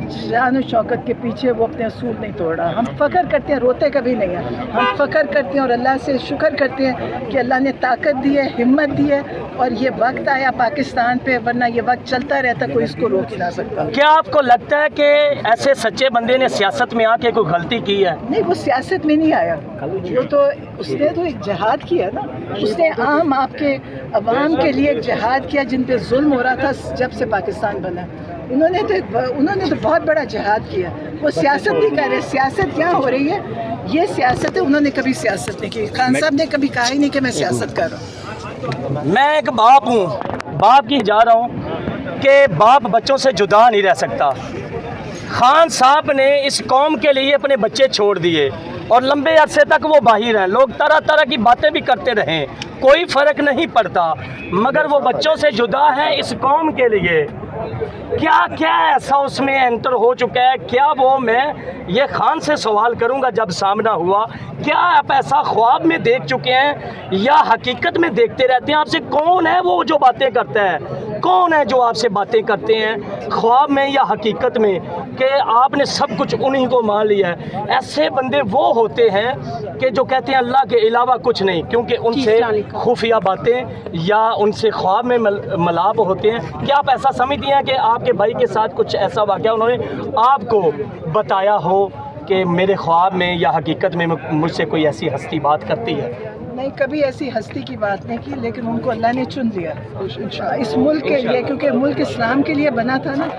शान शौकत के पीछे वो अपने असूल नहीं तोड़ा। हम फ़ख्र करते हैं, रोते कभी नहीं हैं। हम फ़ख्र करते हैं और अल्लाह से शुक्र करते हैं कि अल्लाह ने ताकत दी है, हिम्मत दी है और ये वक्त आया पाकिस्तान पे, वरना ये वक्त चलता रहता, कोई इसको रोक ही ना सकता। क्या आपको लगता है कि ऐसे सच्चे बंदे ने सियासत में आके कोई गलती की है? नहीं, वो सियासत में नहीं आया, वो तो उसने तो एक जिहाद किया ना, उसने आम आपके अवाम के लिए एक जिहाद किया जिन पे जुल्म हो रहा था जब से पाकिस्तान बना। उन्होंने तो बहुत बड़ा जिहाद किया। वो सियासत नहीं कर रहे। सियासत क्या हो रही है, ये सियासत है। उन्होंने कभी सियासत नहीं की। खान साहब ने कभी कहा ही नहीं कि मैं सियासत कर रहा हूँ। मैं एक बाप हूँ, बाप की जा रहा हूँ कि बाप बच्चों से जुदा नहीं रह सकता। खान साहब ने इस कौम के लिए अपने बच्चे छोड़ दिए और लंबे अरसे तक वो बाहर हैं। लोग तरह तरह की बातें भी करते रहें, कोई फ़र्क नहीं पड़ता, मगर वो बच्चों से जुदा है इस कौम के लिए। क्या क्या ऐसा उसमें एंटर हो चुका है? क्या वो, मैं ये खान से सवाल करूंगा जब सामना हुआ, क्या आप ऐसा ख्वाब में देख चुके हैं या हकीकत में देखते रहते हैं? आपसे कौन है वो जो बातें करता है? कौन है जो आपसे बातें करते हैं ख्वाब में या हकीकत में कि आपने सब कुछ उन्हीं को मान लिया है? ऐसे बंदे वो होते हैं कि जो कहते हैं अल्लाह के अलावा कुछ नहीं, क्योंकि उनसे खुफिया बातें या उनसे ख्वाब में मलाप होते हैं। क्या आप ऐसा समझती हैं कि आपके भाई के साथ कुछ ऐसा वाक़या उन्होंने आपको बताया हो कि मेरे ख्वाब में या हकीकत में मुझसे कोई ऐसी हस्ती बात करती है? नहीं, कभी ऐसी हस्ती की बात नहीं की, लेकिन उनको अल्लाह ने चुन लिया इस मुल्क के लिए, क्योंकि मुल्क इस्लाम के लिए बना था ना।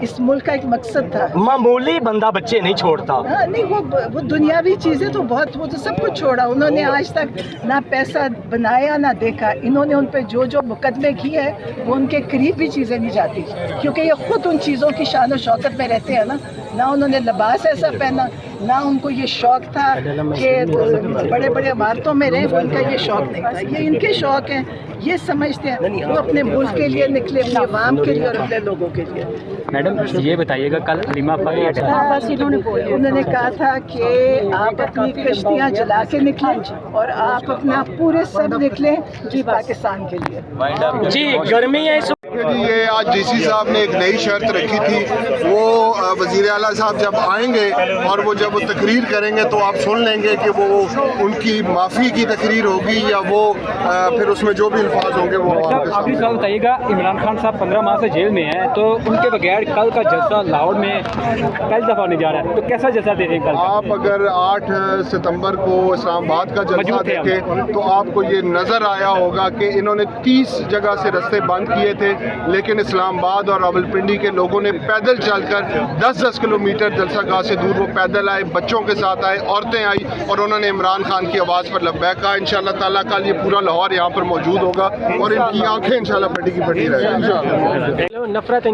इस मुल्क का एक मकसद था। मामूली बंदा बच्चे नहीं छोड़ता। हाँ, नहीं, वो दुनियावी चीज़ें तो बहुत, वो तो सब कुछ छोड़ा उन्होंने। आज तक ना पैसा बनाया ना देखा। इन्होंने उन पे जो जो मुकदमे किए हैं वो उनके करीब भी चीज़ें नहीं जाती, क्योंकि ये खुद उन चीज़ों की शान और शौकत में रहते हैं ना उन्होंने लिबास ऐसा पहना, ना उनको ये शौक़ था कि बड़े बड़े इमारतों में रहें। उनका ये शौक़ नहीं था, ये इनके शौक़ हैं, ये समझते हैं। वो अपने मुल्क के लिए निकले, अपने अवाम के लिए और अपने लोगों के लिए। मैडम ये बताइएगा, कल हलीमा उन्होंने कहा था कि आप अपनी कश्तियाँ जला के निकलें और आप अपना पूरे सब निकलें जी पाकिस्तान के लिए। जी, गर्मी है इस जी, ये आज डीसी साहब ने एक नई शर्त रखी थी। वो वज़ीर आला साहब जब आएंगे और वो जब वो तकरीर करेंगे तो आप सुन लेंगे कि वो उनकी माफ़ी की तकरीर होगी या वो फिर उसमें जो भी अल्फाज होंगे वो आप भी सवाल बताइएगा। इमरान खान साहब 15 माह से जेल में हैं, तो उनके बगैर कल का जलसा लाहौर में पहली दफ़ा नहीं जा रहा है, तो कैसा जलसा दे देंगे कल? आप अगर 8 सितंबर को इस्लामाबाद का जलसा देखें तो आपको ये नज़र आया होगा कि इन्होंने 30 जगह से रास्ते बंद किए थे, लेकिन इस्लामाबाद और रावलपिंडी के लोगों ने पैदल चलकर 10-10 किलोमीटर जलसा गाह से दूर वो पैदल आए, बच्चों के साथ आए, औरतें आई और उन्होंने इमरान खान की आवाज़ पर लब्बैक कहा। इंशाअल्लाह ताला कल ये पूरा लाहौर यहाँ पर मौजूद होगा और इनकी आंखें इंशाअल्लाह फटी की फटी रहेंगी। नफरत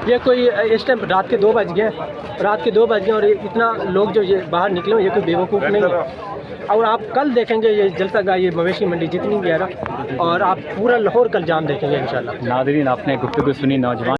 ये कोई इस टाइम रात के 2 बज गए, और इतना लोग जो ये बाहर निकले ये कोई बेवकूफ़ नहीं है। और आप कल देखेंगे ये जलसा गाह, ये मवेशी मंडी जितनी भी है ना, और आप पूरा लाहौर कल जाम देखेंगे इंशाल्लाह। नाज़रीन, आपने गुफ्तगू सुनी नौजवान